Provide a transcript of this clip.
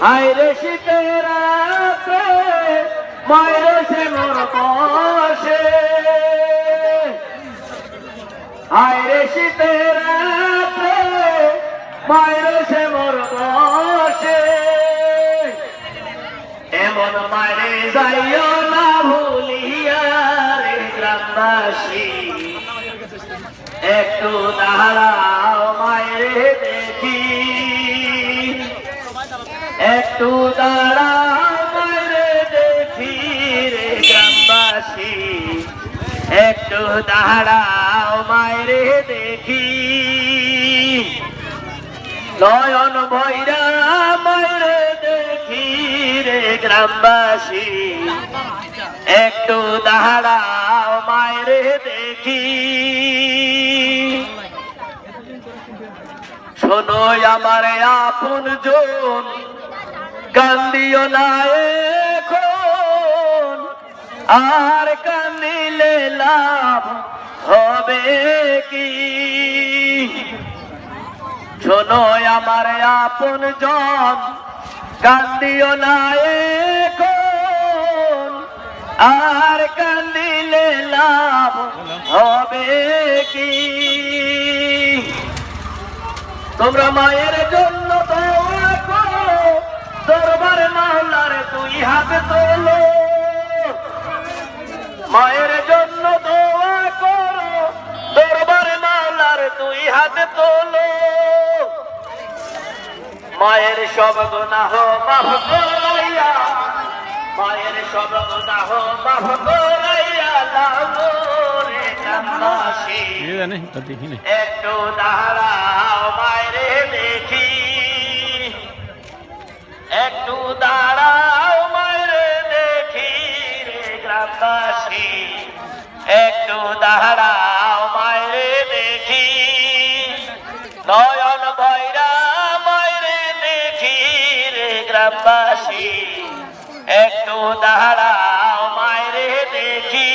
আইরে শীতের রাতে মায়ের সে মোর বসে, আইরে শীতের রাতে মায়ের সে মোর বসে, এমন মারে যাইও না ভুলিয়া রে গ্রামবাসী, একটু দাঁড়াও মায়ের দেখি, একটু দাঁড়াও মায়ের দেখি রে গ্রামবাসী, একটু দাঁড়াও মায়ের দেখি, নয়ন ভৈরা মায়ের দেখি রে গ্রামবাসী, একটু দাঁড়াও মায়ের দেখি। শোনো আমার আপন জন, কান্দিও না এখন, আর কান্দিলে লাভ হবে কি? শোনো আমার আপন জন, কান্দিও না এখন, আর কান্দিলে লাভ হবে কি? তোমরা মায়ের জন্য দোয়া করো, দরবারে মাওলার দুই হাতে তোলো, মায়ের জন্য দোয়া করো, দরবারে মাওলার দুই হাতে তোলো, মায়ের সব গুনাহ মাফ করাইয়া, মায়ের সব গুনাহ মাফ করাইয়া দাও রে গ্রামবাসী, একটু দাঁড়াও মায়ের দেখি, একটু দাঁড়াও মায়ের দেখি রে গ্রামবাসী, একটু দাঁড়াও মায়ের দেখি, নয়ন ভৈরা মায়ের দেখি রে গ্রামবাসী, একটু দাঁড়াও মায়ের দেখি।